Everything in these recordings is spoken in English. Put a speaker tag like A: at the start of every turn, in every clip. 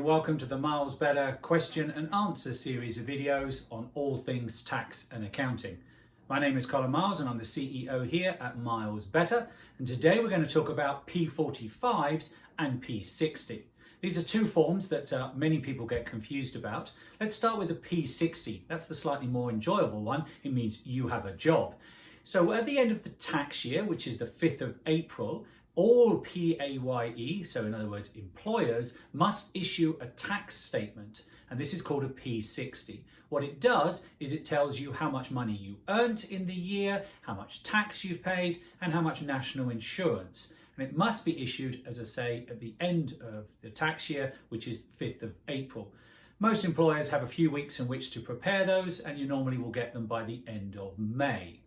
A: and welcome to the Miles Better question and answer series of videos on all things tax and accounting. My name is Colin Miles and I'm the CEO here at Miles Better, and today we're going to talk about P45s and P60. These are two forms that many people get confused about. Let's start with the P60. That's the slightly more enjoyable one. It means you have a job. So at the end of the tax year, which is the 5th of April, all PAYE, so in other words employers, must issue a tax statement, and this is called a P60. What it does is it tells you how much money you earned in the year, how much tax you've paid, and how much national insurance. And it must be issued, as I say, at the end of the tax year, which is 5th of April. Most employers have a few weeks in which to prepare those, and you normally will get them by the end of May.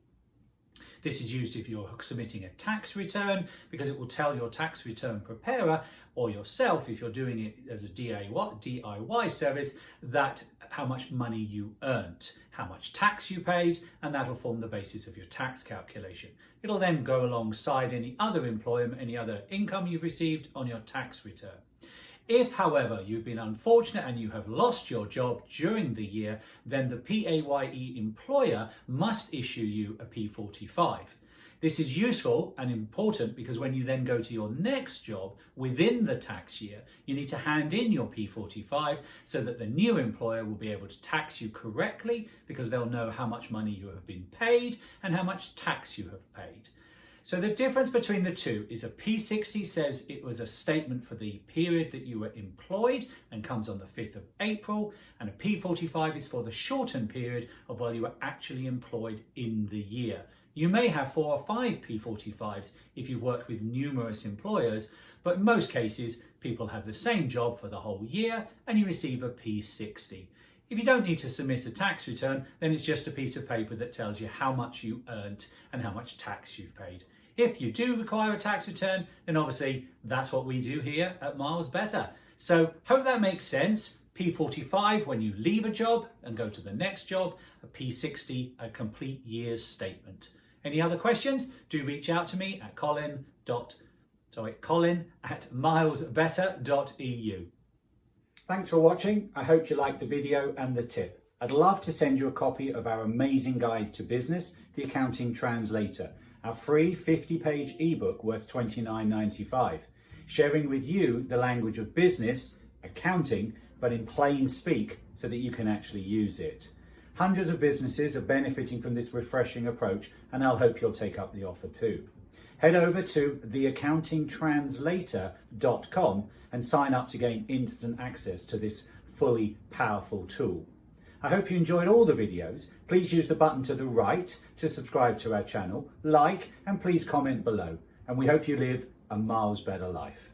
A: This is used if you're submitting a tax return, because it will tell your tax return preparer or yourself, if you're doing it as a DIY service, that how much money you earned, how much tax you paid, and that'll form the basis of your tax calculation. It'll then go alongside any other employment, any other income you've received on your tax return. If, however, you've been unfortunate and you have lost your job during the year, then the PAYE employer must issue you a P45. This is useful and important because when you then go to your next job within the tax year, you need to hand in your P45 so that the new employer will be able to tax you correctly, because they'll know how much money you have been paid and how much tax you have paid. So the difference between the two is a P60 says it was a statement for the period that you were employed and comes on the 5th of April, and a P45 is for the shortened period of while you were actually employed in the year. You may have 4 or 5 P45s if you've worked with numerous employers, but in most cases people have the same job for the whole year and you receive a P60. If you don't need to submit a tax return, then it's just a piece of paper that tells you how much you earned and how much tax you've paid. If you do require a tax return, then obviously that's what we do here at Miles Better. So hope that makes sense. P45 when you leave a job and go to the next job, a P60 a complete year's statement. Any other questions? Do reach out to me at colin@milesbetter.eu. Thanks for watching. I hope you liked the video and the tip. I'd love to send you a copy of our amazing guide to business, The Accounting Translator, our free 50-page ebook worth $29.95, sharing with you the language of business, accounting, but in plain speak so that you can actually use it. Hundreds of businesses are benefiting from this refreshing approach, and I'll hope you'll take up the offer too. Head over to theaccountingtranslator.com and sign up to gain instant access to this fully powerful tool. I hope you enjoyed all the videos. Please use the button to the right to subscribe to our channel, like, and please comment below. And we hope you live a miles better life.